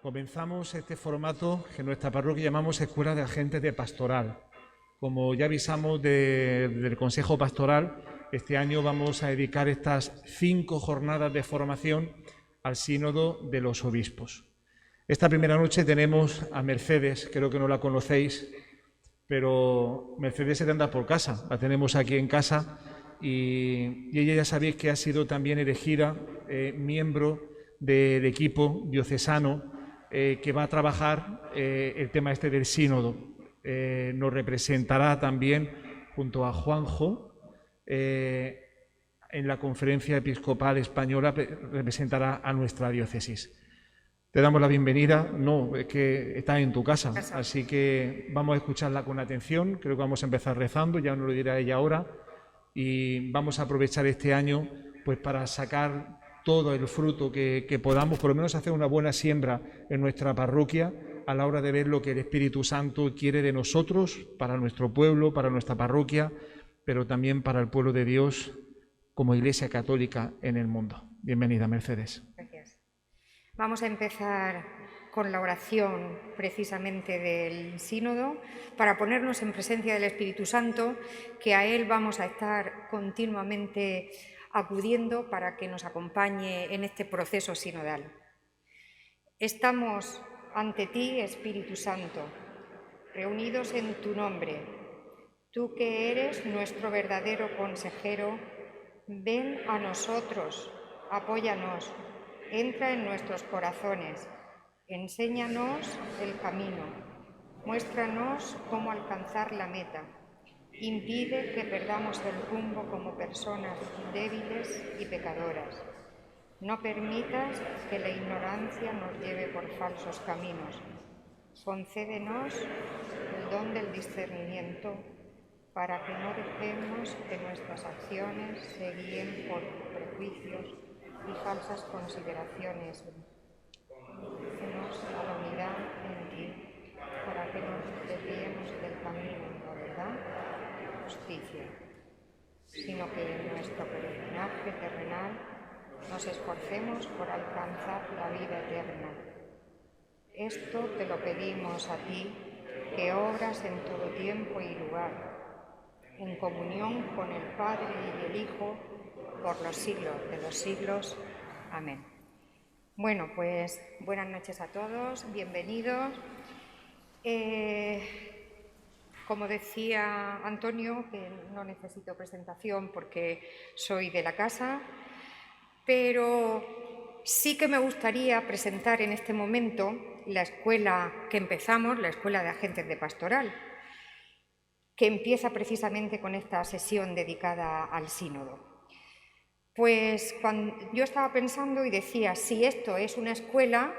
Comenzamos este formato que en nuestra parroquia llamamos Escuela de Agentes de Pastoral. Como ya avisamos del Consejo Pastoral, este año vamos a dedicar estas 5 jornadas de formación al Sínodo de los Obispos. Esta primera noche tenemos a Mercedes, creo que no la conocéis, pero Mercedes se anda por casa, la tenemos aquí en casa y ella ya sabéis que ha sido también elegida miembro del equipo diocesano que va a trabajar el tema este del sínodo. Nos representará también junto a Juanjo en la Conferencia Episcopal Española, representará a nuestra diócesis. Te damos la bienvenida, no, es que estás en tu casa, así que vamos a escucharla con atención, creo que vamos a empezar rezando, ya nos lo dirá ella ahora, y vamos a aprovechar este año pues para sacar todo el fruto que podamos, por lo menos hacer una buena siembra en nuestra parroquia a la hora de ver lo que el Espíritu Santo quiere de nosotros, para nuestro pueblo, para nuestra parroquia, pero también para el pueblo de Dios como Iglesia Católica en el mundo. Bienvenida, Mercedes. Gracias. Vamos a empezar con la oración precisamente del sínodo para ponernos en presencia del Espíritu Santo, que a él vamos a estar continuamente acudiendo para que nos acompañe en este proceso sinodal. Estamos ante ti, Espíritu Santo, reunidos en tu nombre. Tú que eres nuestro verdadero consejero, ven a nosotros, apóyanos, entra en nuestros corazones, enséñanos el camino, muéstranos cómo alcanzar la meta, impide que perdamos el rumbo como personas débiles y pecadoras. No permitas que la ignorancia nos lleve por falsos caminos. Concédenos el don del discernimiento para que no dejemos que nuestras acciones se guíen por prejuicios y falsas consideraciones. Condúcenos a la unidad en ti, para que nos desviemos del camino de la verdad y la justicia, sino que en nuestro peregrinaje terrenal nos esforcemos por alcanzar la vida eterna. Esto te lo pedimos a ti, que obras en todo tiempo y lugar, en comunión con el Padre y el Hijo, por los siglos de los siglos. Amén. Bueno, pues buenas noches a todos, bienvenidos. Como decía Antonio, que no necesito presentación porque soy de la casa, pero sí que me gustaría presentar en este momento la escuela que empezamos, la Escuela de Agentes de Pastoral, que empieza precisamente con esta sesión dedicada al sínodo. Pues cuando yo estaba pensando y decía, si esto es una escuela,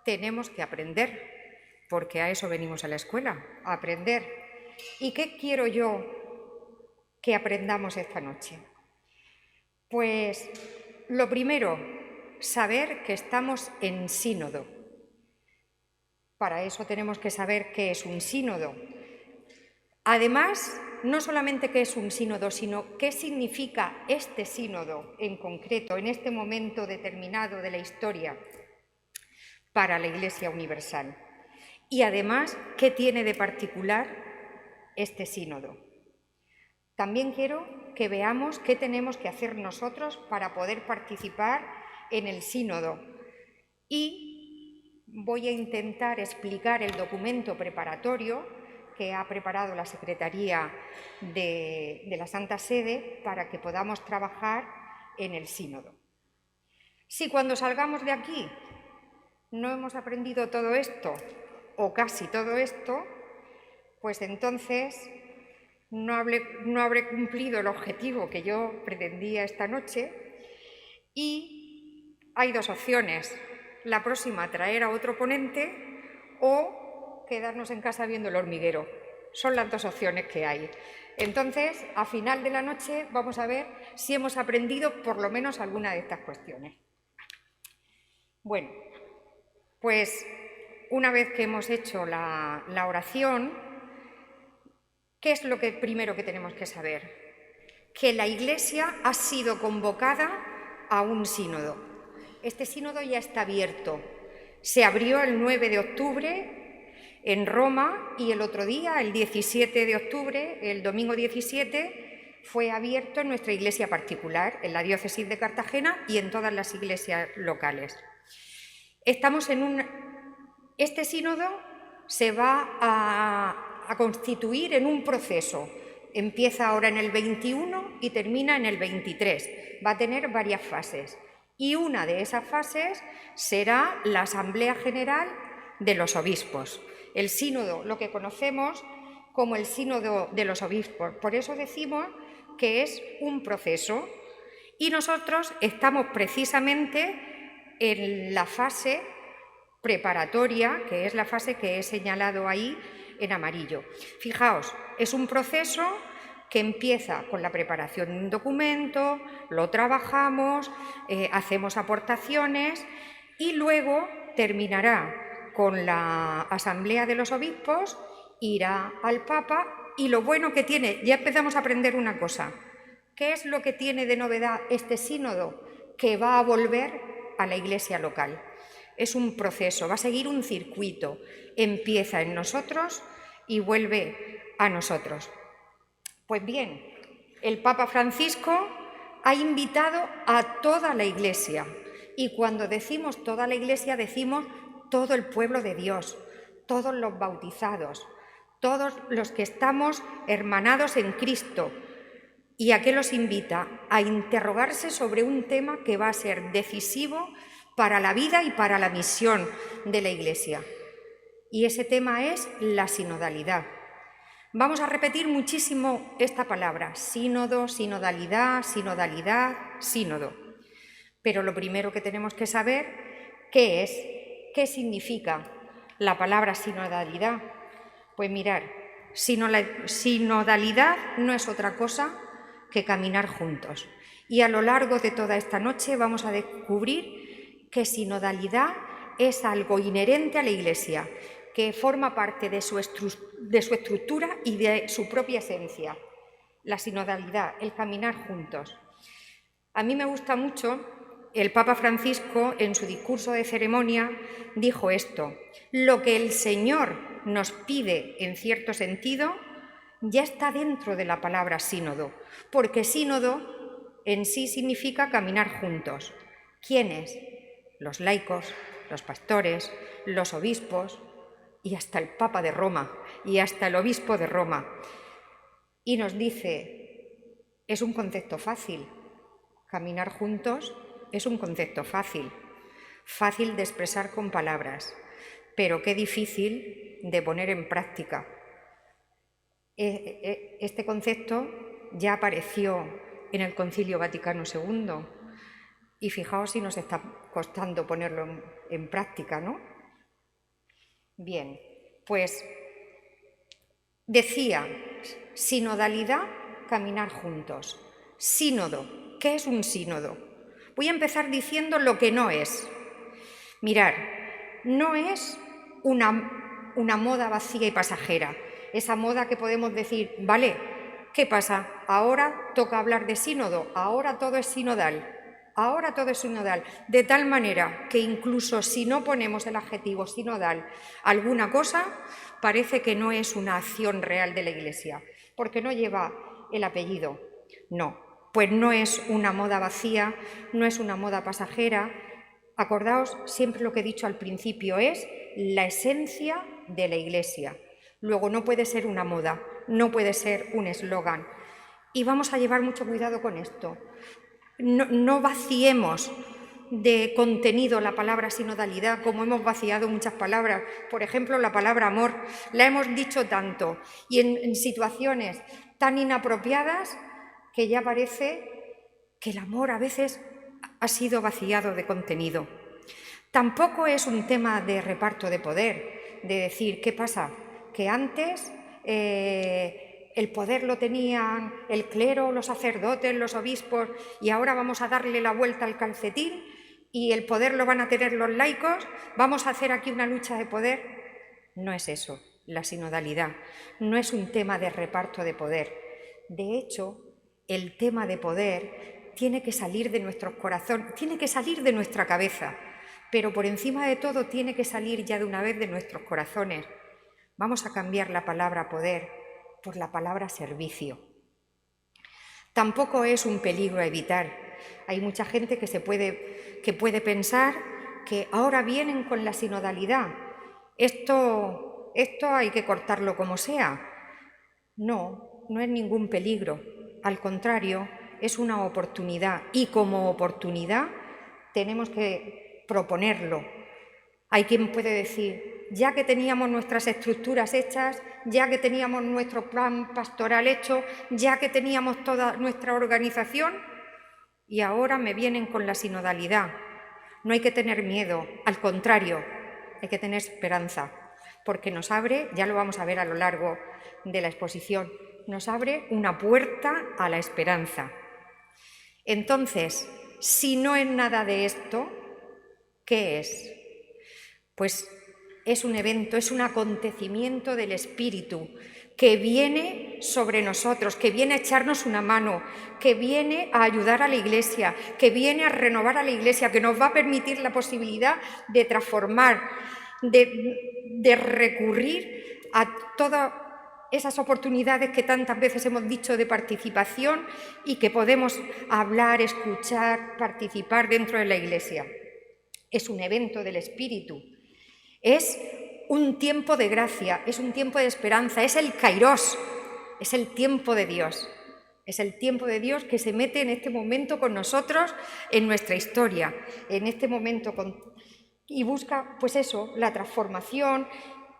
tenemos que aprender, porque a eso venimos a la escuela, a aprender. ¿Y qué quiero yo que aprendamos esta noche? Pues lo primero, saber que estamos en sínodo. Para eso tenemos que saber qué es un sínodo. Además, no solamente qué es un sínodo, sino qué significa este sínodo en concreto, en este momento determinado de la historia para la Iglesia Universal. Y además, qué tiene de particular este sínodo. También quiero que veamos qué tenemos que hacer nosotros para poder participar en el sínodo. Y voy a intentar explicar el documento preparatorio que ha preparado la Secretaría de la Santa Sede para que podamos trabajar en el sínodo. Si cuando salgamos de aquí no hemos aprendido todo esto, o casi todo esto, pues entonces no habré cumplido el objetivo que yo pretendía esta noche. Y hay 2 opciones. La próxima, traer a otro ponente, o quedarnos en casa viendo el hormiguero. Son las 2 opciones que hay. Entonces, a final de la noche vamos a ver si hemos aprendido por lo menos alguna de estas cuestiones. Bueno, pues una vez que hemos hecho la oración, ¿qué es lo primero que tenemos que saber? Que la Iglesia ha sido convocada a un sínodo. Este sínodo ya está abierto. Se abrió el 9 de octubre en Roma y el otro día, el 17 de octubre, el domingo 17, fue abierto en nuestra iglesia particular, en la diócesis de Cartagena y en todas las iglesias locales. Este sínodo se va a constituir en un proceso. Empieza ahora en el 21 y termina en el 23. Va a tener varias fases. Y una de esas fases será la Asamblea General de los Obispos. El sínodo, lo que conocemos como el sínodo de los obispos. Por eso decimos que es un proceso. Y nosotros estamos precisamente en la fase preparatoria, que es la fase que he señalado ahí en amarillo. Fijaos, es un proceso que empieza con la preparación de un documento, lo trabajamos, hacemos aportaciones y luego terminará con la Asamblea de los Obispos, irá al Papa y lo bueno que tiene, ya empezamos a aprender una cosa. ¿Qué es lo que tiene de novedad este sínodo? Que va a volver a la iglesia local. Es un proceso, va a seguir un circuito. Empieza en nosotros y vuelve a nosotros. Pues bien, el Papa Francisco ha invitado a toda la Iglesia. Y cuando decimos toda la Iglesia, decimos todo el pueblo de Dios, todos los bautizados, todos los que estamos hermanados en Cristo. ¿Y a qué los invita? A interrogarse sobre un tema que va a ser decisivo para la vida y para la misión de la Iglesia. Y ese tema es la sinodalidad. Vamos a repetir muchísimo esta palabra, sínodo, sinodalidad, sinodalidad, sínodo. Pero lo primero que tenemos que saber, ¿qué significa la palabra sinodalidad? Pues mirar, sinodalidad no es otra cosa que caminar juntos. Y a lo largo de toda esta noche vamos a descubrir que sinodalidad es algo inherente a la Iglesia, que forma parte de su estructura y de su propia esencia. La sinodalidad, el caminar juntos. A mí me gusta mucho, el Papa Francisco en su discurso de ceremonia dijo esto: lo que el Señor nos pide en cierto sentido ya está dentro de la palabra sínodo, porque sínodo en sí significa caminar juntos. ¿Quiénes? Los laicos, los pastores, los obispos y hasta el Papa de Roma y hasta el obispo de Roma. Y nos dice, es un concepto fácil, caminar juntos es un concepto fácil de expresar con palabras, pero qué difícil de poner en práctica. Este concepto ya apareció en el Concilio Vaticano II y fijaos si nos está costando ponerlo en práctica, ¿no? Bien, pues decía, sinodalidad, caminar juntos. Sínodo, ¿qué es un sínodo? Voy a empezar diciendo lo que no es. Mirar, no es una moda vacía y pasajera, esa moda que podemos decir, vale, ¿qué pasa? Ahora toca hablar de sínodo, ahora todo es sinodal, de tal manera que incluso si no ponemos el adjetivo sinodal a alguna cosa, parece que no es una acción real de la Iglesia, porque no lleva el apellido. No, pues no es una moda vacía, no es una moda pasajera. Acordaos, siempre lo que he dicho al principio es la esencia de la Iglesia. Luego no puede ser una moda, no puede ser un eslogan. Y vamos a llevar mucho cuidado con esto. No vaciemos de contenido la palabra sinodalidad como hemos vaciado muchas palabras. Por ejemplo, la palabra amor, la hemos dicho tanto y en situaciones tan inapropiadas que ya parece que el amor a veces ha sido vaciado de contenido. Tampoco es un tema de reparto de poder, de decir, ¿qué pasa? Que antes el poder lo tenían el clero, los sacerdotes, los obispos, y ahora vamos a darle la vuelta al calcetín y el poder lo van a tener los laicos, vamos a hacer aquí una lucha de poder. No es eso, la sinodalidad, no es un tema de reparto de poder. De hecho, el tema de poder tiene que salir de nuestros corazones, tiene que salir de nuestra cabeza, pero por encima de todo tiene que salir ya de una vez de nuestros corazones. Vamos a cambiar la palabra poder por la palabra servicio. Tampoco es un peligro a evitar. Hay mucha gente que puede pensar que ahora vienen con la sinodalidad. Esto hay que cortarlo como sea. No, no es ningún peligro. Al contrario, es una oportunidad y como oportunidad tenemos que proponerlo. Hay quien puede decir, ya que teníamos nuestras estructuras hechas, ya que teníamos nuestro plan pastoral hecho, ya que teníamos toda nuestra organización, y ahora me vienen con la sinodalidad. No hay que tener miedo, al contrario, hay que tener esperanza, porque nos abre, ya lo vamos a ver a lo largo de la exposición, nos abre una puerta a la esperanza. Entonces, si no es nada de esto, ¿qué es? Pues es un evento, es un acontecimiento del Espíritu que viene sobre nosotros, que viene a echarnos una mano, que viene a ayudar a la Iglesia, que viene a renovar a la Iglesia, que nos va a permitir la posibilidad de transformar, de recurrir a todas esas oportunidades que tantas veces hemos dicho de participación y que podemos hablar, escuchar, participar dentro de la Iglesia. Es un evento del Espíritu. Es un tiempo de gracia, es un tiempo de esperanza, es el Kairos, es el tiempo de Dios. Es el tiempo de Dios que se mete en este momento con nosotros, en nuestra historia, en este momento y busca, pues eso, la transformación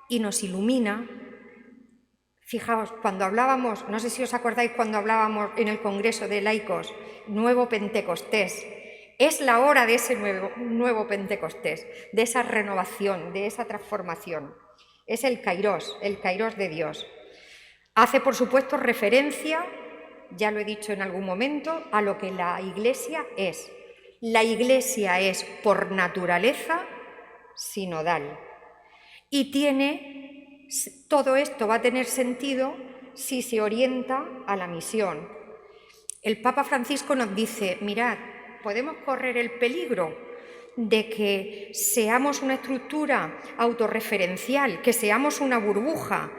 y nos ilumina. Fijaos, cuando hablábamos, no sé si os acordáis cuando hablábamos en el Congreso de Laicos, Nuevo Pentecostés. Es la hora de ese nuevo Pentecostés, de esa renovación, de esa transformación. Es el Kairos de Dios. Hace, por supuesto, referencia, ya lo he dicho en algún momento, a lo que la Iglesia es. La Iglesia es, por naturaleza, sinodal. Y todo esto va a tener sentido si se orienta a la misión. El Papa Francisco nos dice, mirad, podemos correr el peligro de que seamos una estructura autorreferencial, que seamos una burbuja.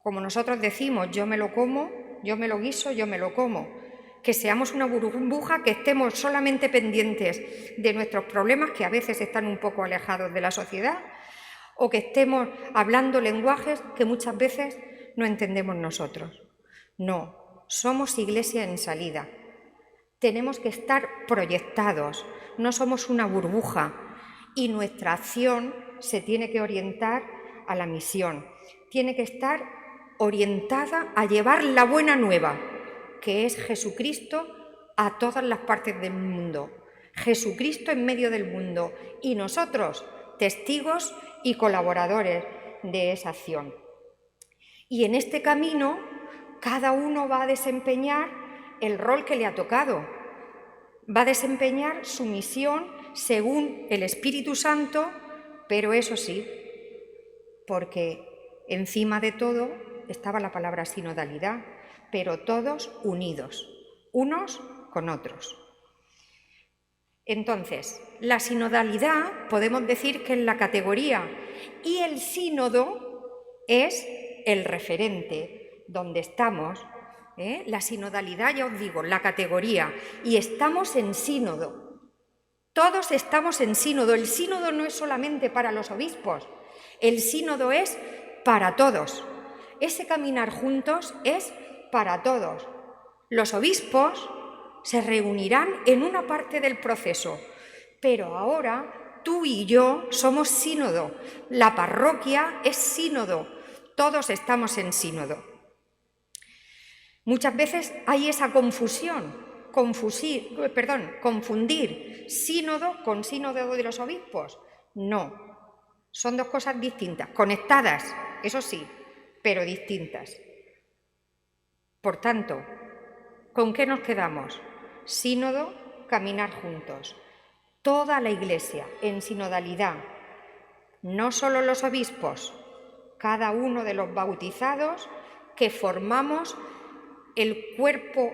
Como nosotros decimos, yo me lo como, yo me lo guiso, yo me lo como. Que seamos una burbuja, que estemos solamente pendientes de nuestros problemas, que a veces están un poco alejados de la sociedad, o que estemos hablando lenguajes que muchas veces no entendemos nosotros. No, somos Iglesia en salida. Tenemos que estar proyectados, no somos una burbuja y nuestra acción se tiene que orientar a la misión, tiene que estar orientada a llevar la buena nueva, que es Jesucristo a todas las partes del mundo, Jesucristo en medio del mundo y nosotros, testigos y colaboradores de esa acción. Y en este camino, cada uno va a desempeñar el rol que le ha tocado. Va a desempeñar su misión según el Espíritu Santo, pero eso sí, porque encima de todo estaba la palabra sinodalidad, pero todos unidos, unos con otros. Entonces, la sinodalidad podemos decir que es la categoría y el sínodo es el referente donde estamos. La sinodalidad, ya os digo, la categoría, y estamos en sínodo. Todos estamos en sínodo. El sínodo no es solamente para los obispos, el sínodo es para todos. Ese caminar juntos es para todos. Los obispos se reunirán en una parte del proceso, pero ahora tú y yo somos sínodo. La parroquia es sínodo. Todos estamos en sínodo. Muchas veces hay esa confundir sínodo con sínodo de los obispos. No, son dos cosas distintas, conectadas, eso sí, pero distintas. Por tanto, ¿con qué nos quedamos? Sínodo, caminar juntos. Toda la Iglesia en sinodalidad, no solo los obispos, cada uno de los bautizados que formamos el cuerpo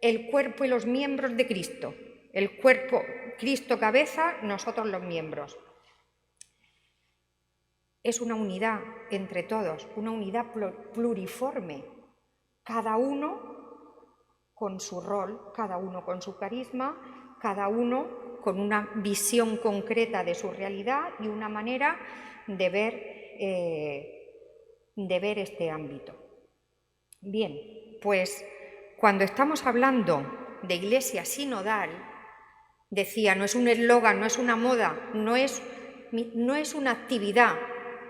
y los miembros de Cristo, el cuerpo Cristo cabeza, nosotros los miembros. Es una unidad entre todos, una unidad pluriforme, cada uno con su rol, cada uno con su carisma, cada uno con una visión concreta de su realidad y una manera de ver este ámbito. Bien, pues cuando estamos hablando de iglesia sinodal, decía, no es un eslogan, no es una moda, no es una actividad.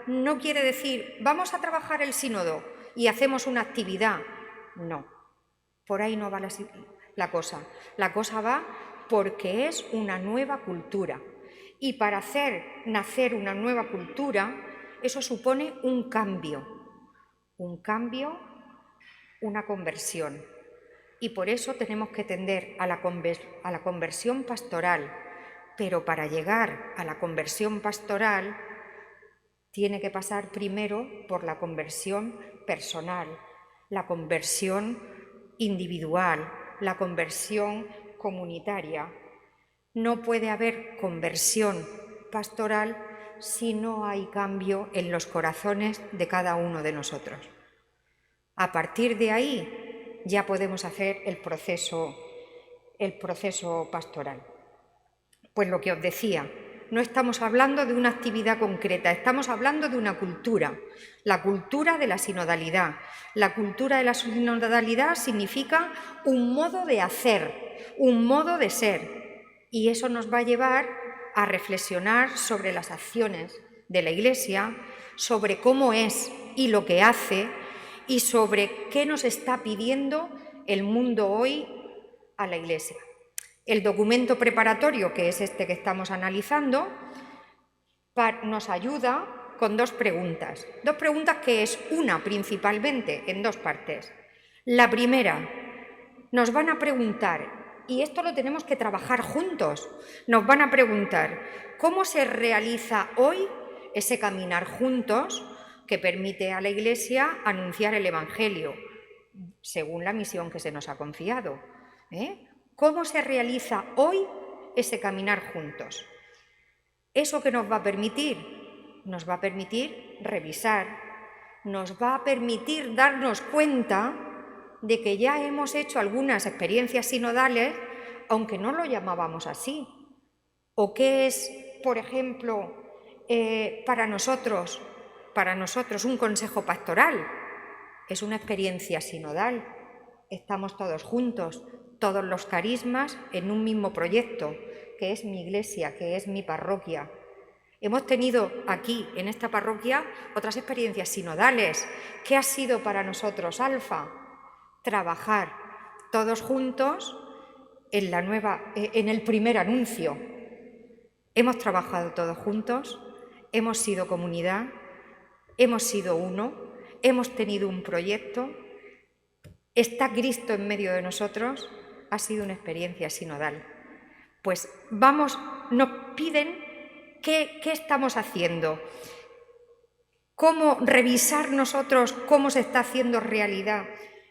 No quiere decir, vamos a trabajar el sínodo y hacemos una actividad. No, por ahí no va la cosa. La cosa va porque es una nueva cultura. Y para hacer nacer una nueva cultura, eso supone un cambio, una conversión. Y por eso tenemos que tender a la conversión pastoral. Pero para llegar a la conversión pastoral, tiene que pasar primero por la conversión personal, la conversión individual, la conversión comunitaria. No puede haber conversión pastoral si no hay cambio en los corazones de cada uno de nosotros. A partir de ahí ya podemos hacer el proceso pastoral. Pues lo que os decía, no estamos hablando de una actividad concreta, estamos hablando de una cultura, la cultura de la sinodalidad. La cultura de la sinodalidad significa un modo de hacer, un modo de ser, y eso nos va a llevar a reflexionar sobre las acciones de la Iglesia, sobre cómo es y lo que hace, y sobre qué nos está pidiendo el mundo hoy a la Iglesia. El documento preparatorio, que es este que estamos analizando, nos ayuda con dos preguntas que es una principalmente en dos partes. La primera, nos van a preguntar, y esto lo tenemos que trabajar juntos, nos van a preguntar cómo se realiza hoy ese caminar juntos que permite a la Iglesia anunciar el Evangelio, según la misión que se nos ha confiado. ¿Cómo se realiza hoy ese caminar juntos? ¿Eso qué nos va a permitir? Nos va a permitir revisar, nos va a permitir darnos cuenta de que ya hemos hecho algunas experiencias sinodales, aunque no lo llamábamos así. ¿O qué es, por ejemplo, para nosotros un consejo pastoral? Es una experiencia sinodal. Estamos todos juntos, todos los carismas en un mismo proyecto, que es mi iglesia, que es mi parroquia. Hemos tenido aquí, en esta parroquia, otras experiencias sinodales. ¿Qué ha sido para nosotros Alfa? Trabajar todos juntos en el primer anuncio. Hemos trabajado todos juntos, hemos sido comunidad, hemos sido uno, hemos tenido un proyecto, está Cristo en medio de nosotros, ha sido una experiencia sinodal. Pues nos piden qué estamos haciendo, cómo revisar nosotros cómo se está haciendo realidad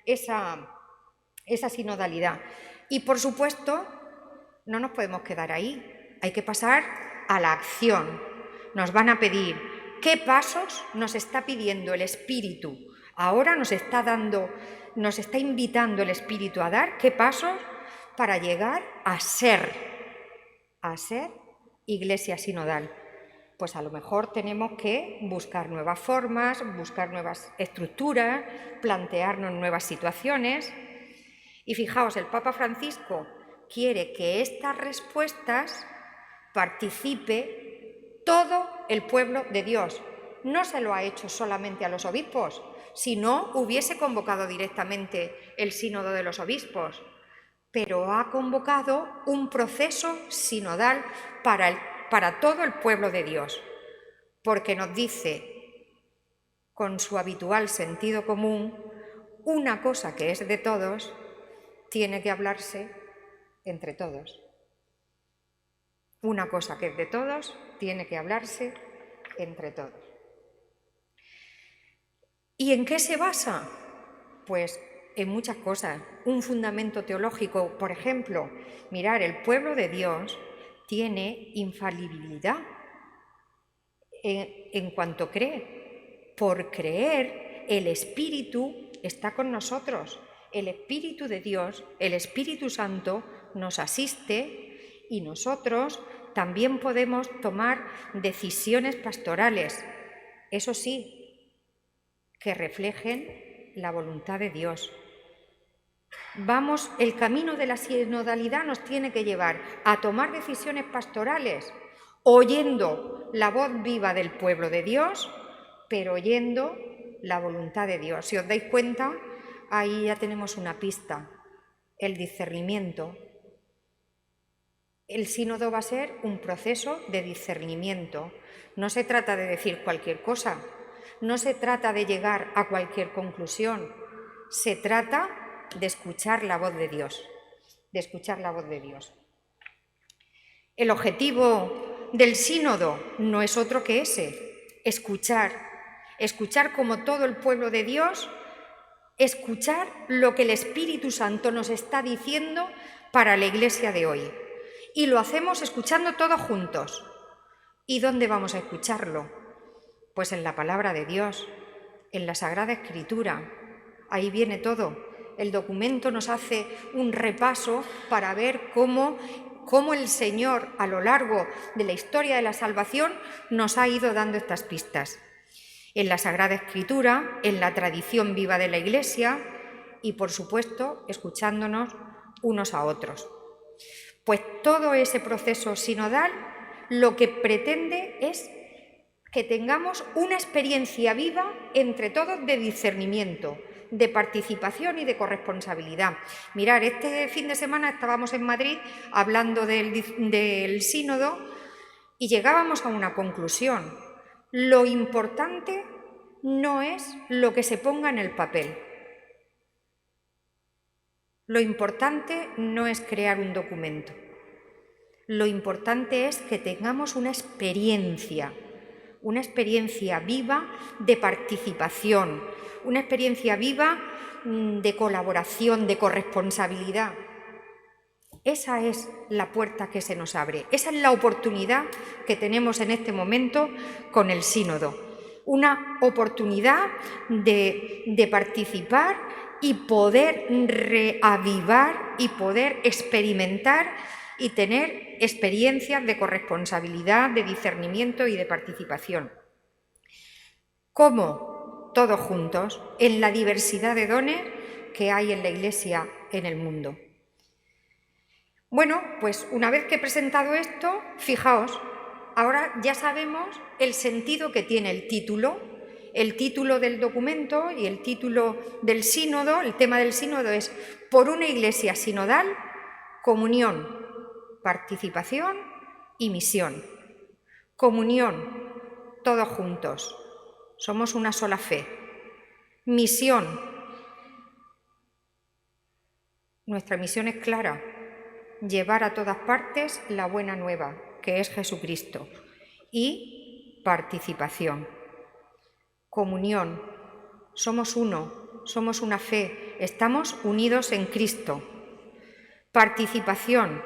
esa sinodalidad. Y por supuesto, no nos podemos quedar ahí, hay que pasar a la acción. Nos van a pedir qué pasos nos está pidiendo el Espíritu. Ahora nos está invitando el Espíritu a dar qué pasos para llegar a ser iglesia sinodal. Pues a lo mejor tenemos que buscar nuevas formas, buscar nuevas estructuras, plantearnos nuevas situaciones. Y fijaos, el Papa Francisco quiere que estas respuestas participe todo el pueblo de Dios. No se lo ha hecho solamente a los obispos, si no hubiese convocado directamente el sínodo de los obispos, pero ha convocado un proceso sinodal para todo el pueblo de Dios, porque nos dice, con su habitual sentido común, una cosa que es de todos tiene que hablarse entre todos. Una cosa que es de todos tiene que hablarse entre todos. ¿Y en qué se basa? Pues en muchas cosas. Un fundamento teológico, por ejemplo, mirar, el pueblo de Dios tiene infalibilidad en cuanto cree. Por creer, el Espíritu está con nosotros. El Espíritu de Dios, el Espíritu Santo, nos asiste y nosotros también podemos tomar decisiones pastorales, eso sí, que reflejen la voluntad de Dios. El camino de la sinodalidad nos tiene que llevar a tomar decisiones pastorales, oyendo la voz viva del pueblo de Dios, pero oyendo la voluntad de Dios. Si os dais cuenta, ahí ya tenemos una pista, el discernimiento. El sínodo va a ser un proceso de discernimiento. No se trata de decir cualquier cosa, no se trata de llegar a cualquier conclusión, se trata de escuchar la voz de Dios, El objetivo del sínodo no es otro que ese, escuchar como todo el pueblo de Dios, escuchar lo que el Espíritu Santo nos está diciendo para la Iglesia de hoy. Y lo hacemos escuchando todos juntos. ¿Y dónde vamos a escucharlo? Pues en la palabra de Dios, en la Sagrada Escritura. Ahí viene todo. El documento nos hace un repaso para ver cómo el Señor, a lo largo de la historia de la salvación, nos ha ido dando estas pistas. En la Sagrada Escritura, en la tradición viva de la Iglesia y, por supuesto, escuchándonos unos a otros. Pues todo ese proceso sinodal lo que pretende es que tengamos una experiencia viva entre todos de discernimiento, de participación y de corresponsabilidad. Mirad, este fin de semana estábamos en Madrid hablando del sínodo y llegábamos a una conclusión. Lo importante no es lo que se ponga en el papel. Lo importante no es crear un documento. Lo importante es que tengamos una experiencia viva de participación, una experiencia viva de colaboración, de corresponsabilidad. Esa es la puerta que se nos abre, esa es la oportunidad que tenemos en este momento con el sínodo. Una oportunidad de participar y poder reavivar y poder experimentar y tener experiencias de corresponsabilidad, de discernimiento y de participación. ¿Cómo? Todos juntos, en la diversidad de dones que hay en la Iglesia en el mundo. Bueno, pues una vez que he presentado esto, fijaos, ahora ya sabemos el sentido que tiene el título del documento y el título del sínodo. El tema del sínodo es por una Iglesia sinodal, comunión, participación y misión. Comunión, todos juntos, somos una sola fe. Misión, nuestra misión es clara, llevar a todas partes la buena nueva, que es Jesucristo. Y participación, comunión, somos uno, somos una fe, estamos unidos en Cristo. Participación,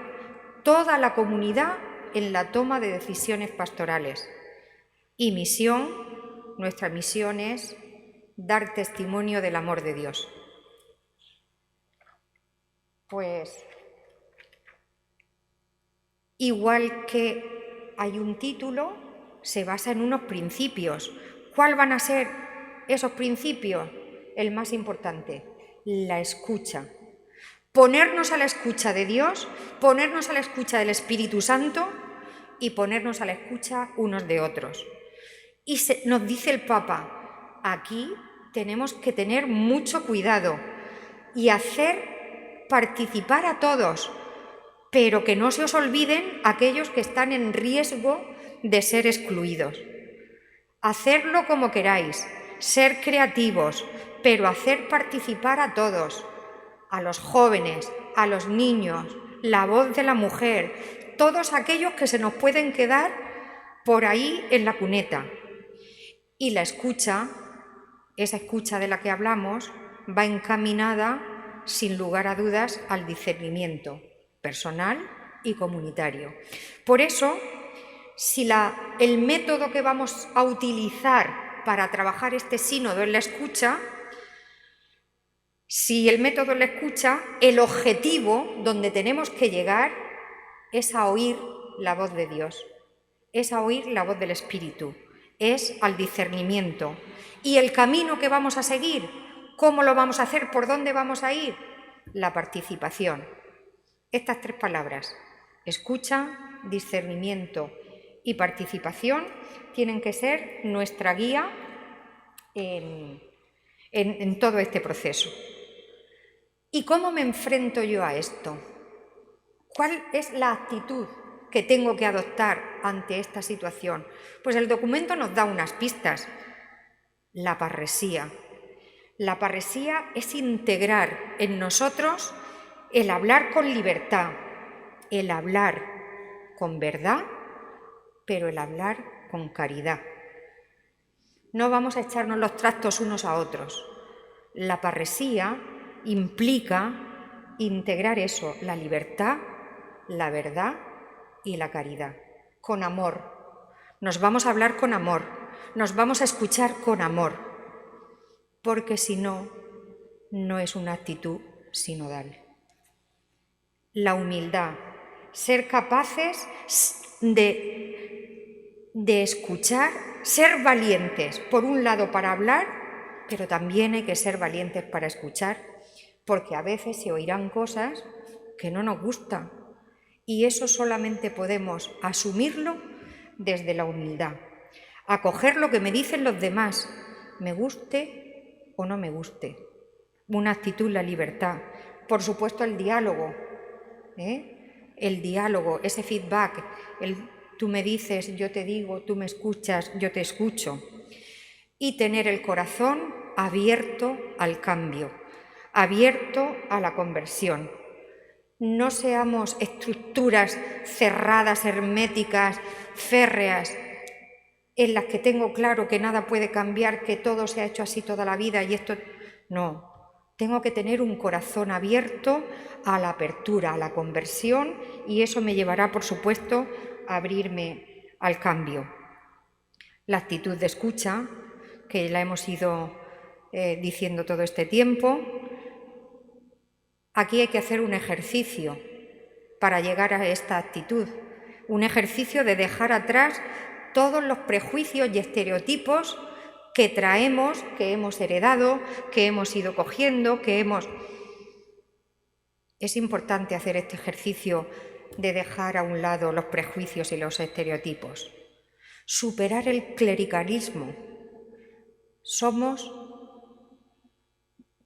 toda la comunidad en la toma de decisiones pastorales. Y misión, nuestra misión es dar testimonio del amor de Dios. Pues igual que hay un título, se basa en unos principios. ¿Cuáles van a ser esos principios? El más importante, la escucha. Ponernos a la escucha de Dios, ponernos a la escucha del Espíritu Santo y ponernos a la escucha unos de otros. Y nos dice el Papa, aquí tenemos que tener mucho cuidado y hacer participar a todos, pero que no se os olviden aquellos que están en riesgo de ser excluidos. Hacerlo como queráis, ser creativos, pero hacer participar a todos, a los jóvenes, a los niños, la voz de la mujer, todos aquellos que se nos pueden quedar por ahí en la cuneta. Y la escucha, esa escucha de la que hablamos, va encaminada, sin lugar a dudas, al discernimiento personal y comunitario. Por eso, si el método que vamos a utilizar para trabajar este sínodo es la escucha, si el método es la escucha, el objetivo donde tenemos que llegar es a oír la voz de Dios, es a oír la voz del Espíritu, es al discernimiento. ¿Y el camino que vamos a seguir? ¿Cómo lo vamos a hacer? ¿Por dónde vamos a ir? La participación. Estas tres palabras, escucha, discernimiento y participación, tienen que ser nuestra guía en todo este proceso. ¿Y cómo me enfrento yo a esto? ¿Cuál es la actitud que tengo que adoptar ante esta situación? Pues el documento nos da unas pistas. La parresía. La parresía es integrar en nosotros el hablar con libertad, el hablar con verdad, pero el hablar con caridad. No vamos a echarnos los trastos unos a otros. La parresía implica integrar eso, la libertad, la verdad y la caridad, con amor. Nos vamos a hablar con amor, nos vamos a escuchar con amor, porque si no, no es una actitud sinodal. La humildad, ser capaces de escuchar, ser valientes, por un lado para hablar, pero también hay que ser valientes para escuchar, porque a veces se oirán cosas que no nos gustan, y eso solamente podemos asumirlo desde la humildad, acoger lo que me dicen los demás, me guste o no me guste. Una actitud, la libertad. Por supuesto, el diálogo, el diálogo, ese feedback, tú me dices, yo te digo, tú me escuchas, yo te escucho. Y tener el corazón abierto al cambio, abierto a la conversión. No seamos estructuras cerradas, herméticas, férreas, en las que tengo claro que nada puede cambiar, que todo se ha hecho así toda la vida y esto... No, tengo que tener un corazón abierto a la apertura, a la conversión, y eso me llevará, por supuesto, a abrirme al cambio. La actitud de escucha, que la hemos ido diciendo todo este tiempo. Aquí hay que hacer un ejercicio para llegar a esta actitud, un ejercicio de dejar atrás todos los prejuicios y estereotipos que traemos, que hemos heredado, que hemos ido cogiendo, Es importante hacer este ejercicio de dejar a un lado los prejuicios y los estereotipos. Superar el clericalismo.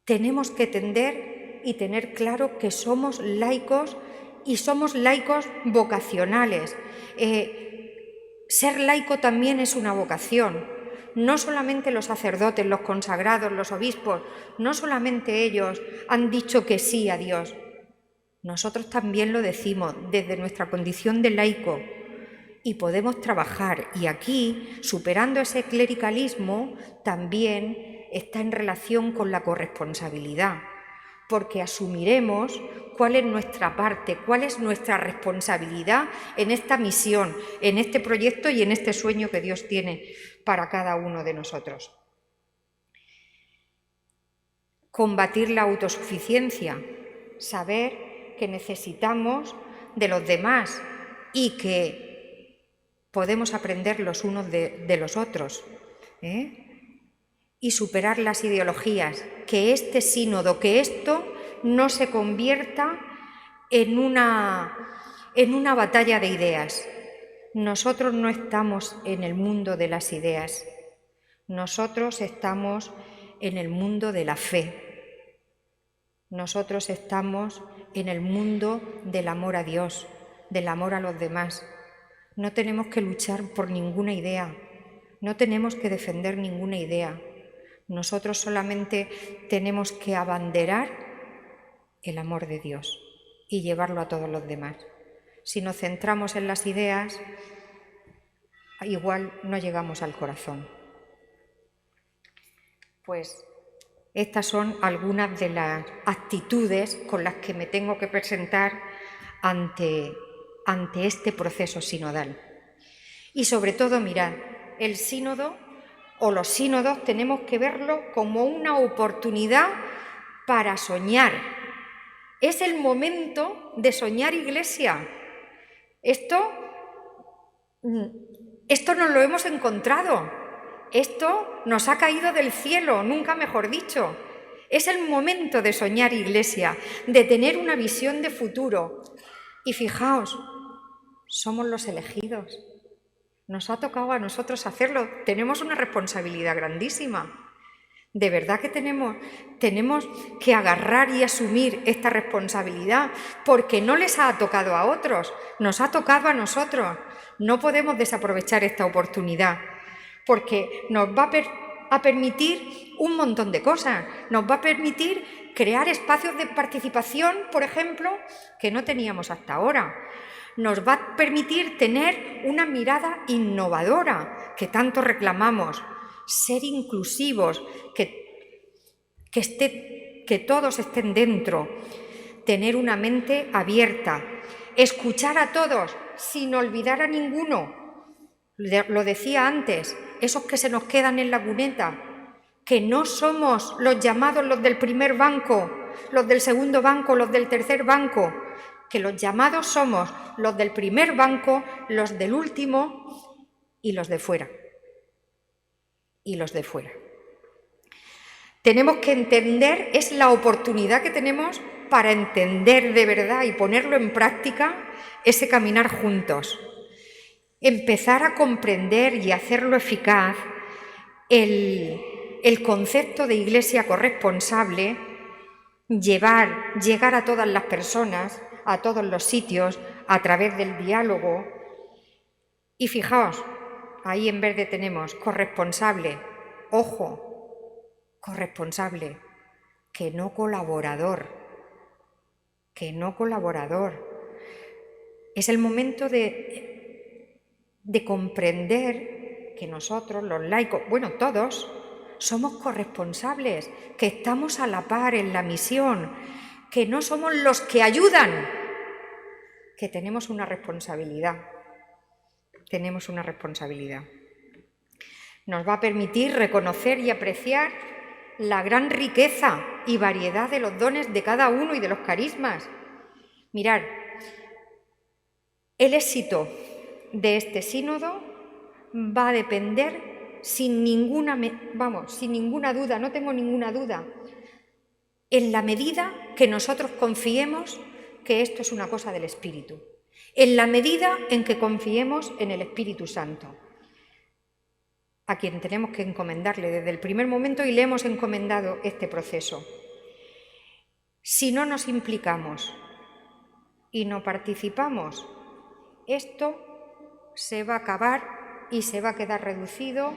Tenemos que tender y tener claro que somos laicos y somos laicos vocacionales. Ser laico también es una vocación. No solamente los sacerdotes, los consagrados, los obispos, no solamente ellos han dicho que sí a Dios. Nosotros también lo decimos desde nuestra condición de laico y podemos trabajar. Y aquí, superando ese clericalismo, también está en relación con la corresponsabilidad, porque asumiremos cuál es nuestra parte, cuál es nuestra responsabilidad en esta misión, en este proyecto y en este sueño que Dios tiene para cada uno de nosotros. Combatir la autosuficiencia, saber que necesitamos de los demás y que podemos aprender los unos de los otros, y superar las ideologías, que este sínodo, que esto no se convierta en una batalla de ideas. Nosotros no estamos en el mundo de las ideas, nosotros estamos en el mundo de la fe. Nosotros estamos en el mundo del amor a Dios, del amor a los demás. No tenemos que luchar por ninguna idea, no tenemos que defender ninguna idea. Nosotros solamente tenemos que abanderar el amor de Dios y llevarlo a todos los demás. Si nos centramos en las ideas, igual no llegamos al corazón. Pues estas son algunas de las actitudes con las que me tengo que presentar ante ante este proceso sinodal. Y sobre todo, mirad, el sínodo o los sínodos tenemos que verlo como una oportunidad para soñar. Es el momento de soñar, Iglesia. Esto nos lo hemos encontrado. Esto nos ha caído del cielo, nunca mejor dicho. Es el momento de soñar, Iglesia, de tener una visión de futuro. Y fijaos, somos los elegidos. Nos ha tocado a nosotros hacerlo. Tenemos una responsabilidad grandísima. De verdad que tenemos que agarrar y asumir esta responsabilidad, porque no les ha tocado a otros, nos ha tocado a nosotros. No podemos desaprovechar esta oportunidad, porque nos va a permitir un montón de cosas. Nos va a permitir crear espacios de participación, por ejemplo, que no teníamos hasta ahora. Nos va a permitir tener una mirada innovadora que tanto reclamamos, ser inclusivos, que todos estén dentro, tener una mente abierta, escuchar a todos sin olvidar a ninguno. Lo decía antes, esos que se nos quedan en la cuneta, que no somos los llamados los del primer banco, los del segundo banco, los del tercer banco, que los llamados somos los del primer banco, los del último y los de fuera. Y los de fuera. Tenemos que entender, es la oportunidad que tenemos para entender de verdad y ponerlo en práctica ese caminar juntos. Empezar a comprender y hacerlo eficaz el concepto de iglesia corresponsable, llegar a todas las personas, a todos los sitios, a través del diálogo. Y fijaos, ahí en verde tenemos corresponsable, ojo, corresponsable, que no colaborador. Es el momento de comprender que nosotros, los laicos, bueno, todos, somos corresponsables, que estamos a la par en la misión, que no somos los que ayudan, que tenemos una responsabilidad. Nos va a permitir reconocer y apreciar la gran riqueza y variedad de los dones de cada uno y de los carismas. Mirad, el éxito de este sínodo va a depender sin ninguna duda, no tengo ninguna duda, en la medida que nosotros confiemos que esto es una cosa del Espíritu, en la medida en que confiemos en el Espíritu Santo, a quien tenemos que encomendarle desde el primer momento y le hemos encomendado este proceso. Si no nos implicamos y no participamos, esto se va a acabar y se va a quedar reducido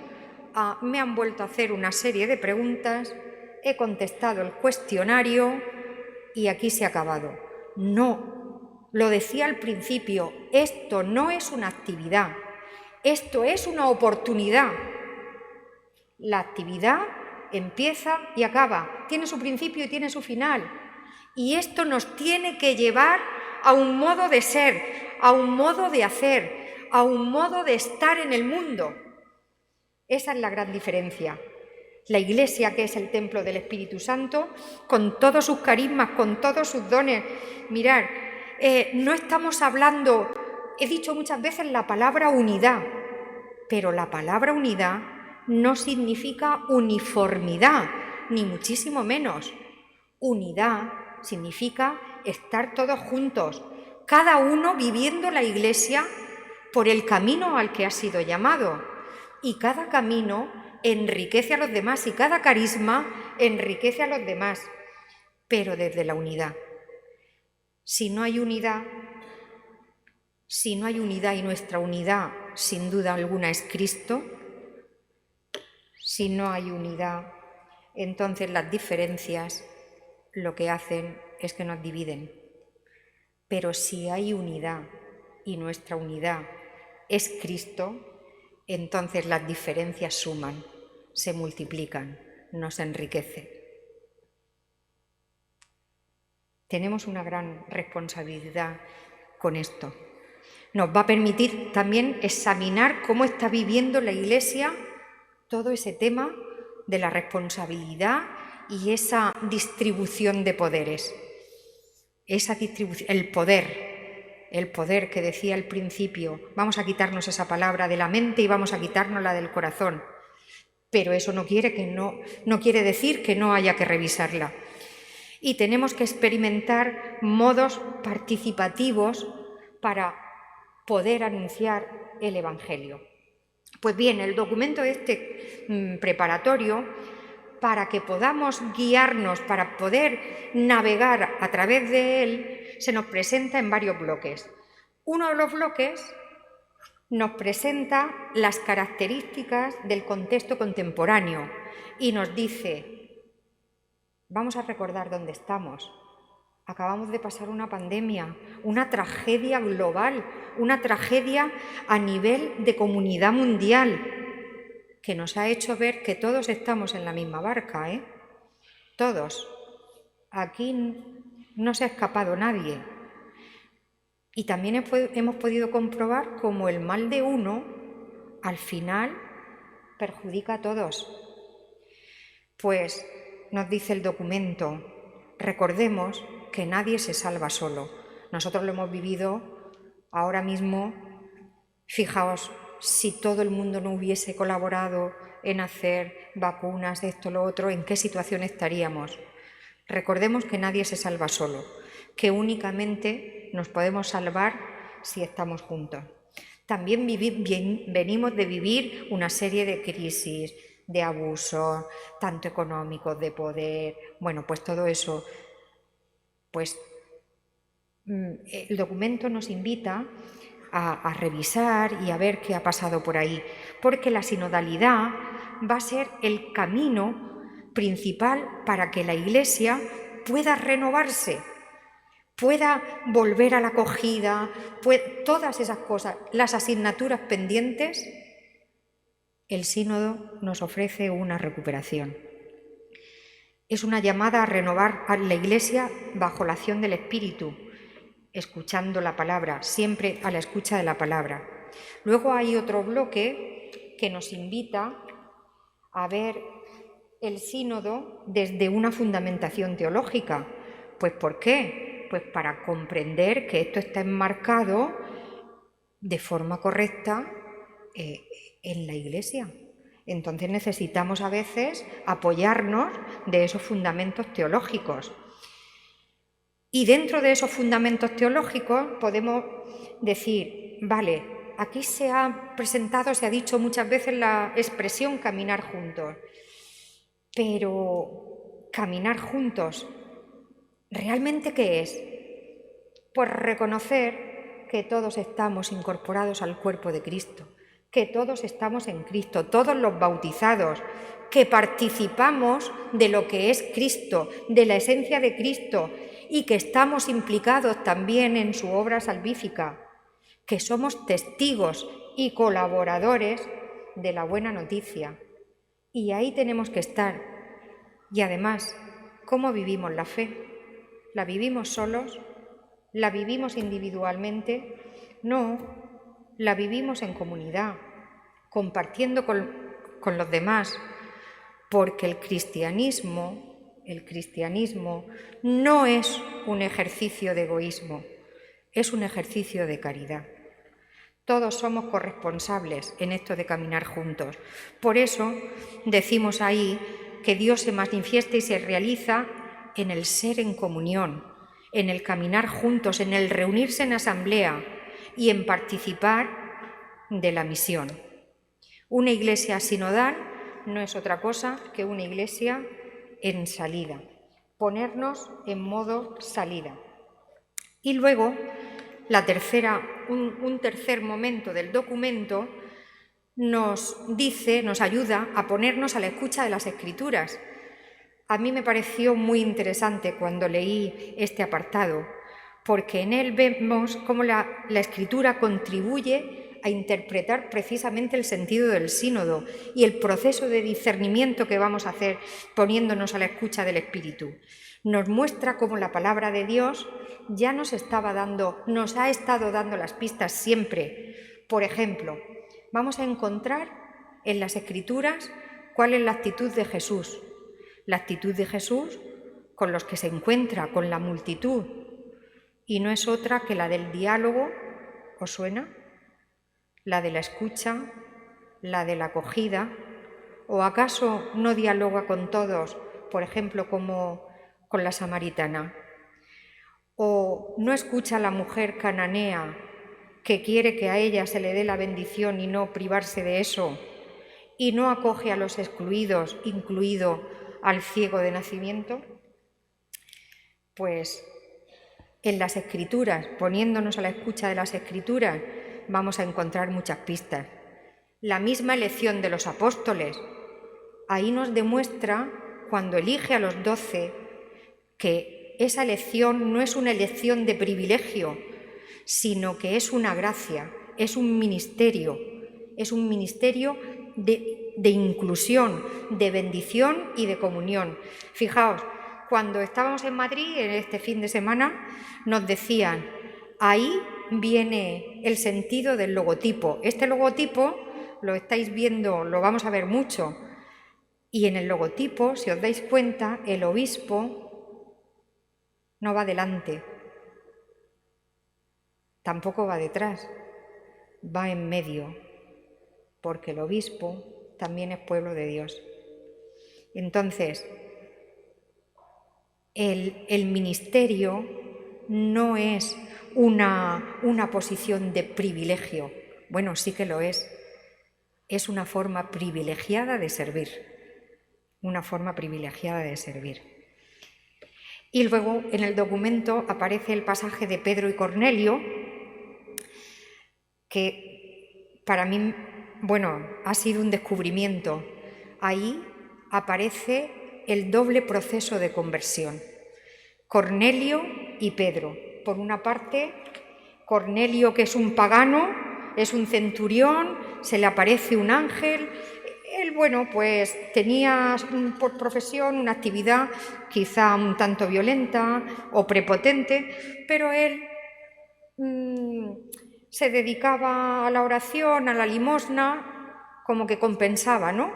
a me han vuelto a hacer una serie de preguntas, he contestado el cuestionario y aquí se ha acabado. No, lo decía al principio, esto no es una actividad, esto es una oportunidad. La actividad empieza y acaba, tiene su principio y tiene su final. Y esto nos tiene que llevar a un modo de ser, a un modo de hacer, a un modo de estar en el mundo. Esa es la gran diferencia. La Iglesia, que es el templo del Espíritu Santo, con todos sus carismas, con todos sus dones. Mirad, no estamos hablando, he dicho muchas veces la palabra unidad, pero la palabra unidad no significa uniformidad, ni muchísimo menos. Unidad significa estar todos juntos, cada uno viviendo la Iglesia por el camino al que ha sido llamado. Y cada camino enriquece a los demás y cada carisma enriquece a los demás, pero desde la unidad. Si no hay unidad y nuestra unidad sin duda alguna es Cristo, si no hay unidad, entonces las diferencias lo que hacen es que nos dividen. Pero si hay unidad y nuestra unidad es Cristo, entonces las diferencias suman, se multiplican, nos enriquecen. Tenemos una gran responsabilidad con esto. Nos va a permitir también examinar cómo está viviendo la Iglesia todo ese tema de la responsabilidad y esa distribución de poderes. Esa distribución, el poder que decía al principio, vamos a quitarnos esa palabra de la mente y vamos a quitárnosla del corazón. Pero eso no quiere decir que no haya que revisarla. Y tenemos que experimentar modos participativos para poder anunciar el Evangelio. Pues bien, el documento preparatorio, para que podamos guiarnos, para poder navegar a través de él, se nos presenta en varios bloques. Uno de los bloques nos presenta las características del contexto contemporáneo y nos dice, vamos a recordar dónde estamos. Acabamos de pasar una pandemia, una tragedia global, una tragedia a nivel de comunidad mundial, que nos ha hecho ver que todos estamos en la misma barca, ¿eh? Todos. Aquí no se ha escapado nadie. Y también hemos podido comprobar cómo el mal de uno, al final, perjudica a todos. Pues nos dice el documento, recordemos que nadie se salva solo. Nosotros lo hemos vivido ahora mismo. Fijaos, si todo el mundo no hubiese colaborado en hacer vacunas, esto, lo otro, ¿en qué situación estaríamos? Recordemos que nadie se salva solo, que únicamente nos podemos salvar si estamos juntos. También venimos de vivir una serie de crisis, de abusos, tanto económicos, de poder, bueno, pues todo eso. Pues el documento nos invita a revisar y a ver qué ha pasado por ahí, porque la sinodalidad va a ser el camino principal para que la Iglesia pueda renovarse, pueda volver a la acogida, todas esas cosas, las asignaturas pendientes. El sínodo nos ofrece una recuperación. Es una llamada a renovar a la Iglesia bajo la acción del Espíritu, escuchando la palabra, siempre a la escucha de la palabra. Luego hay otro bloque que nos invita a ver el sínodo desde una fundamentación teológica. Pues ¿por qué? Pues para comprender que esto está enmarcado de forma correcta en la Iglesia. Entonces necesitamos a veces apoyarnos de esos fundamentos teológicos. Y dentro de esos fundamentos teológicos podemos decir, vale, aquí se ha presentado, se ha dicho muchas veces la expresión caminar juntos, pero caminar juntos, ¿realmente qué es? Pues reconocer que todos estamos incorporados al cuerpo de Cristo, que todos estamos en Cristo, todos los bautizados, que participamos de lo que es Cristo, de la esencia de Cristo, y que estamos implicados también en su obra salvífica, que somos testigos y colaboradores de la buena noticia. Y ahí tenemos que estar. Y además, ¿cómo vivimos la fe? ¿La vivimos solos? ¿La vivimos individualmente? No, la vivimos en comunidad, compartiendo con los demás, porque el cristianismo no es un ejercicio de egoísmo, es un ejercicio de caridad. Todos somos corresponsables en esto de caminar juntos. Por eso decimos ahí que Dios se manifiesta y se realiza en el ser en comunión, en el caminar juntos, en el reunirse en asamblea y en participar de la misión. Una iglesia sinodal no es otra cosa que una iglesia en salida, ponernos en modo salida. Y luego, un tercer momento del documento nos ayuda a ponernos a la escucha de las Escrituras. A mí me pareció muy interesante cuando leí este apartado, porque en él vemos cómo la Escritura contribuye a interpretar precisamente el sentido del sínodo y el proceso de discernimiento que vamos a hacer poniéndonos a la escucha del Espíritu. Nos muestra cómo la palabra de Dios ya nos ha estado dando las pistas siempre. Por ejemplo, vamos a encontrar en las Escrituras cuál es la actitud de Jesús. La actitud de Jesús con los que se encuentra, con la multitud, y no es otra que la del diálogo, ¿os suena? La de la escucha, la de la acogida, ¿o acaso no dialoga con todos, por ejemplo, como con la samaritana? ¿O no escucha a la mujer cananea que quiere que a ella se le dé la bendición y no privarse de eso? ¿Y no acoge a los excluidos, incluido al ciego de nacimiento? Pues en las Escrituras, poniéndonos a la escucha de las Escrituras, vamos a encontrar muchas pistas. La misma elección de los apóstoles, ahí nos demuestra, cuando elige a los 12, que esa elección no es una elección de privilegio, sino que es una gracia, es un ministerio de inclusión, de bendición y de comunión. Fijaos, cuando estábamos en Madrid, en este fin de semana, nos decían, ahí viene el sentido del logotipo. Este logotipo lo estáis viendo, lo vamos a ver mucho, y en el logotipo, si os dais cuenta, el obispo no va delante, tampoco va detrás, va en medio, porque el obispo también es pueblo de Dios. Entonces, el ministerio no es una posición de privilegio. Bueno, sí que lo es. Es una forma privilegiada de servir. Una forma privilegiada de servir. Y luego en el documento aparece el pasaje de Pedro y Cornelio, que para mí, ha sido un descubrimiento. Ahí aparece el doble proceso de conversión. Cornelio y Pedro. Por una parte, Cornelio, que es un pagano, es un centurión, se le aparece un ángel. Él, pues tenía por profesión una actividad quizá un tanto violenta o prepotente, pero él se dedicaba a la oración, a la limosna, como que compensaba, ¿no?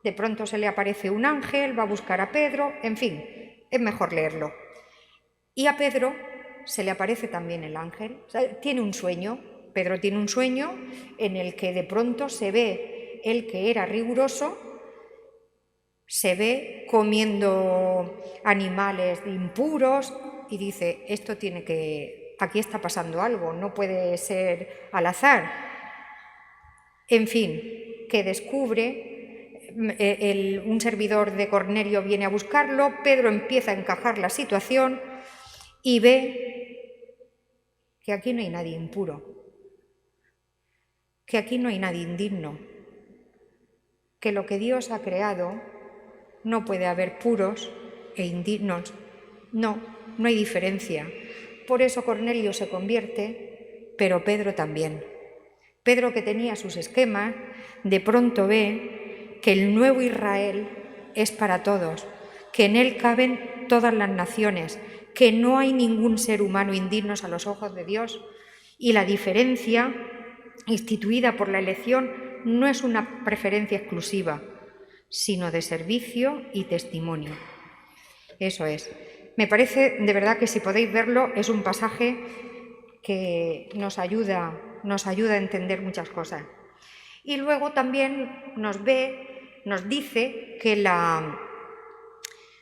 De pronto se le aparece un ángel, va a buscar a Pedro, en fin, es mejor leerlo. Y a Pedro se le aparece también el ángel, o sea, tiene un sueño. Pedro tiene un sueño en el que de pronto se ve, él que era riguroso, se ve comiendo animales impuros y dice, aquí está pasando algo, no puede ser al azar. En fin, que descubre, un servidor de Cornelio viene a buscarlo, Pedro empieza a encajar la situación y ve que aquí no hay nadie impuro, que aquí no hay nadie indigno, que lo que Dios ha creado no puede haber puros e indignos, no hay diferencia. Por eso Cornelio se convierte, pero Pedro también. Pedro, que tenía sus esquemas, de pronto ve que el nuevo Israel es para todos, que en él caben todas las naciones, que no hay ningún ser humano indigno a los ojos de Dios, y la diferencia instituida por la elección no es una preferencia exclusiva, sino de servicio y testimonio. Eso es. Me parece, de verdad, que si podéis verlo, es un pasaje que nos ayuda a entender muchas cosas. Y luego también nos dice que la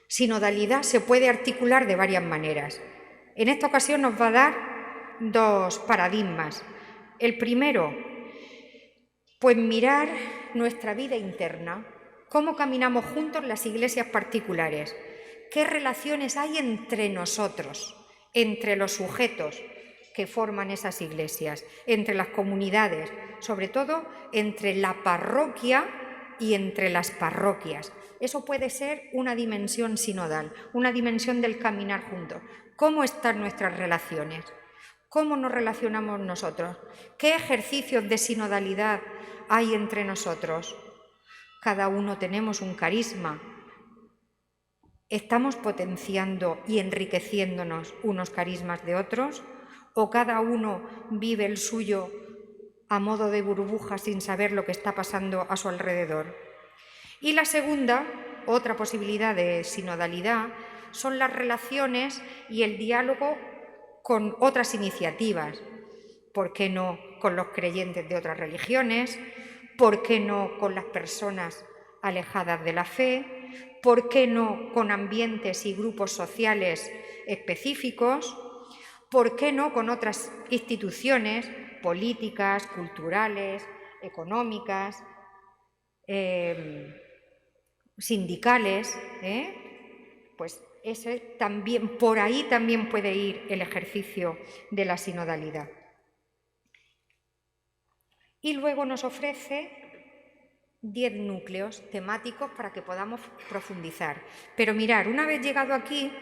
sinodalidad se puede articular de varias maneras. En esta ocasión nos va a dar dos paradigmas. El primero, pues mirar nuestra vida interna, cómo caminamos juntos las iglesias particulares, qué relaciones hay entre nosotros, entre los sujetos que forman esas iglesias, entre las comunidades, sobre todo entre la parroquia y entre las parroquias. Eso puede ser una dimensión sinodal, una dimensión del caminar juntos. ¿Cómo están nuestras relaciones? ¿Cómo nos relacionamos nosotros? ¿Qué ejercicios de sinodalidad hay entre nosotros? Cada uno tenemos un carisma. ¿Estamos potenciando y enriqueciéndonos unos carismas de otros? ¿O cada uno vive el suyo a modo de burbuja sin saber lo que está pasando a su alrededor? Y la segunda, otra posibilidad de sinodalidad, son las relaciones y el diálogo con otras iniciativas. ¿Por qué no con los creyentes de otras religiones? ¿Por qué no con las personas alejadas de la fe? ¿Por qué no con ambientes y grupos sociales específicos? ¿Por qué no con otras instituciones políticas, culturales, económicas, sindicales? Pues por ahí también puede ir el ejercicio de la sinodalidad. Y luego nos ofrece 10 núcleos temáticos para que podamos profundizar. Pero mirad, una vez llegado aquí,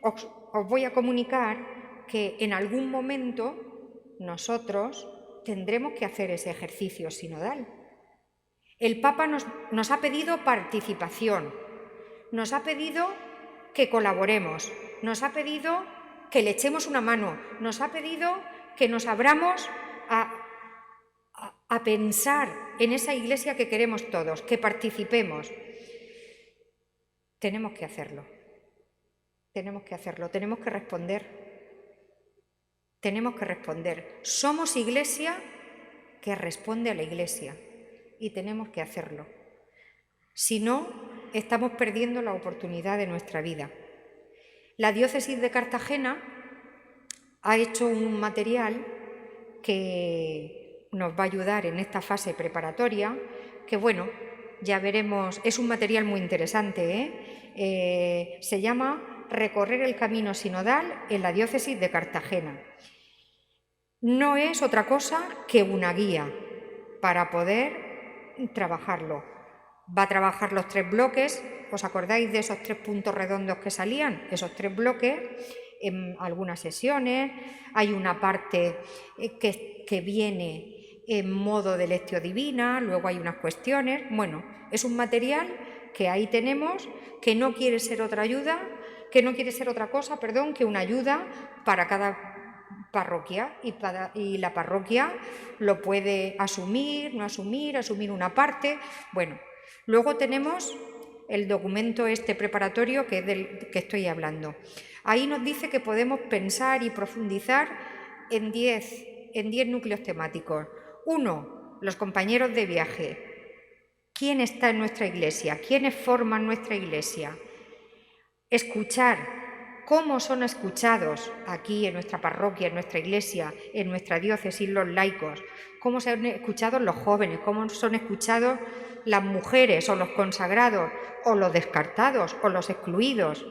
os voy a comunicar que en algún momento nosotros tendremos que hacer ese ejercicio sinodal. El Papa nos ha pedido participación, nos ha pedido que colaboremos, nos ha pedido que le echemos una mano, nos ha pedido que nos abramos a pensar en esa iglesia que queremos todos, que participemos. Tenemos que hacerlo, tenemos que responder. Somos iglesia que responde a la iglesia y tenemos que hacerlo. Si no, estamos perdiendo la oportunidad de nuestra vida. La diócesis de Cartagena ha hecho un material que nos va a ayudar en esta fase preparatoria, que bueno, ya veremos, es un material muy interesante, se llama Recorrer el camino sinodal en la diócesis de Cartagena. No es otra cosa que una guía para poder trabajarlo. Va a trabajar los 3 bloques, ¿os acordáis de esos 3 puntos redondos que salían? Esos 3 bloques, en algunas sesiones, hay una parte que viene en modo de lectio divina, luego hay unas cuestiones. Bueno, es un material que ahí tenemos, que no quiere ser otra ayuda, que no quiere ser otra cosa, que una ayuda para cada parroquia, y la parroquia lo puede asumir, no asumir, asumir una parte. Bueno, luego tenemos el documento preparatorio que es del que estoy hablando. Ahí nos dice que podemos pensar y profundizar en 10 núcleos temáticos. 1, los compañeros de viaje. ¿Quién está en nuestra iglesia? ¿Quiénes forman nuestra iglesia? Escuchar. ¿Cómo son escuchados aquí en nuestra parroquia, en nuestra iglesia, en nuestra diócesis los laicos? ¿Cómo son escuchados los jóvenes? ¿Cómo son escuchados las mujeres o los consagrados o los descartados o los excluidos?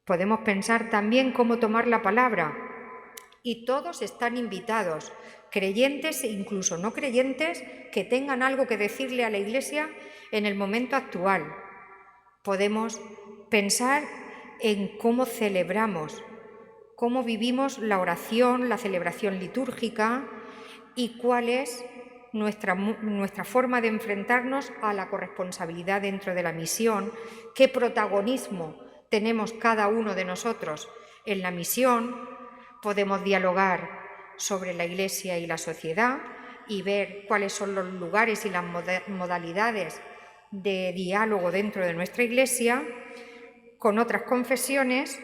Podemos pensar también cómo tomar la palabra. Y todos están invitados, creyentes e incluso no creyentes, que tengan algo que decirle a la Iglesia en el momento actual. Podemos pensar en cómo celebramos, cómo vivimos la oración, la celebración litúrgica y cuál es nuestra forma de enfrentarnos a la corresponsabilidad dentro de la misión, qué protagonismo tenemos cada uno de nosotros en la misión. Podemos dialogar sobre la Iglesia y la sociedad y ver cuáles son los lugares y las modalidades de diálogo dentro de nuestra Iglesia. Con otras confesiones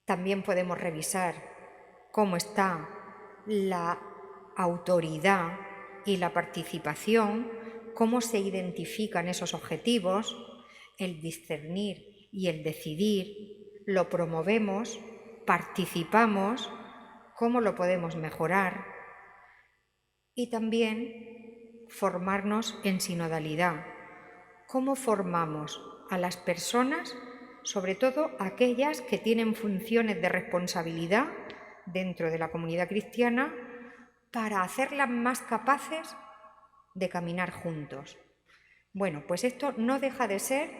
también podemos revisar cómo está la autoridad y la participación, cómo se identifican esos objetivos, el discernir y el decidir, lo promovemos, participamos, cómo lo podemos mejorar y también formarnos en sinodalidad. ¿Cómo formamos a las personas, sobre todo aquellas que tienen funciones de responsabilidad dentro de la comunidad cristiana, para hacerlas más capaces de caminar juntos? Bueno, pues esto no deja de ser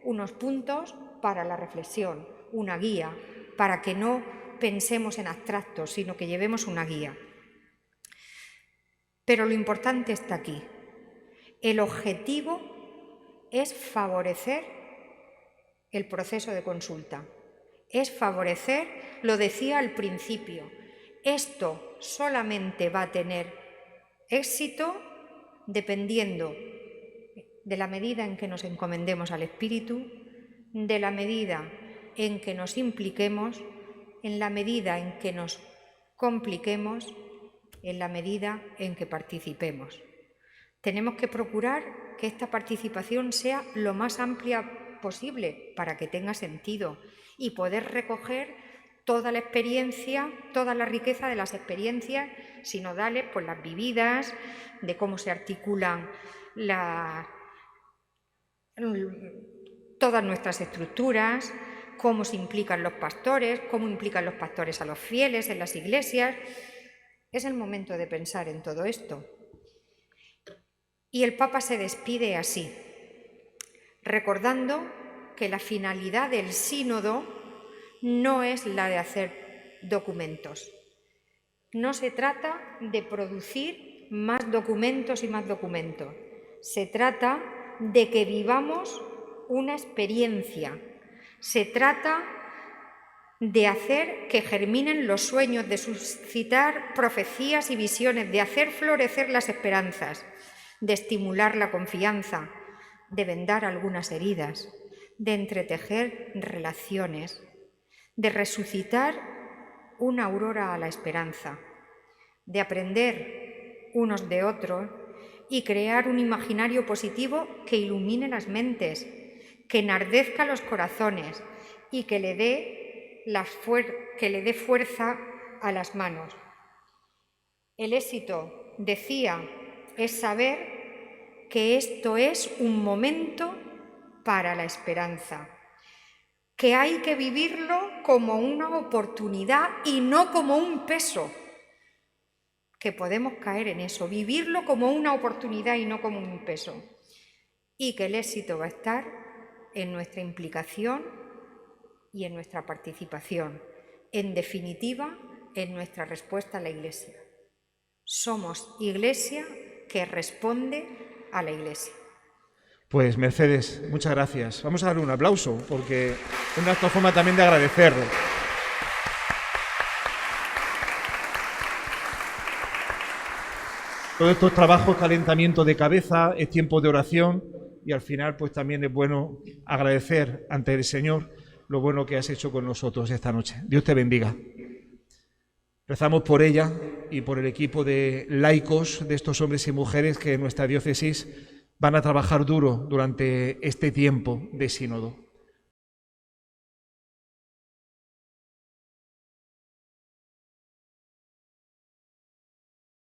unos puntos para la reflexión, una guía, para que no pensemos en abstractos, sino que llevemos una guía. Pero lo importante está aquí. El objetivo es favorecer el proceso de consulta. Es favorecer, lo decía al principio, esto solamente va a tener éxito dependiendo de la medida en que nos encomendemos al Espíritu, de la medida en que nos impliquemos, en la medida en que nos compliquemos, en la medida en que participemos. Tenemos que procurar que esta participación sea lo más amplia posible para que tenga sentido y poder recoger toda la experiencia, toda la riqueza de las experiencias sinodales, pues las vividas, de cómo se articulan todas nuestras estructuras, cómo se implican los pastores, cómo implican los pastores a los fieles en las iglesias. Es el momento de pensar en todo esto. Y el Papa se despide así, recordando que la finalidad del sínodo no es la de hacer documentos. No se trata de producir más documentos y más documentos. Se trata de que vivamos una experiencia. Se trata de hacer que germinen los sueños, de suscitar profecías y visiones, de hacer florecer las esperanzas, de estimular la confianza, de vendar algunas heridas, de entretejer relaciones, de resucitar una aurora a la esperanza, de aprender unos de otros y crear un imaginario positivo que ilumine las mentes, que enardezca los corazones y que le dé fuerza a las manos. El éxito, decía, es saber que esto es un momento para la esperanza, que hay que vivirlo como una oportunidad y no como un peso, que podemos caer en eso, vivirlo como una oportunidad y no como un peso, y que el éxito va a estar en nuestra implicación y en nuestra participación, en definitiva, en nuestra respuesta a la Iglesia. Somos Iglesia que responde a la Iglesia. Pues Mercedes, muchas gracias. Vamos a darle un aplauso porque es una forma también de agradecerlo. Todos estos trabajos, calentamiento de cabeza, es tiempo de oración y al final pues también es bueno agradecer ante el Señor lo bueno que has hecho con nosotros esta noche. Dios te bendiga. Rezamos por ella y por el equipo de laicos de estos hombres y mujeres que en nuestra diócesis van a trabajar duro durante este tiempo de sínodo.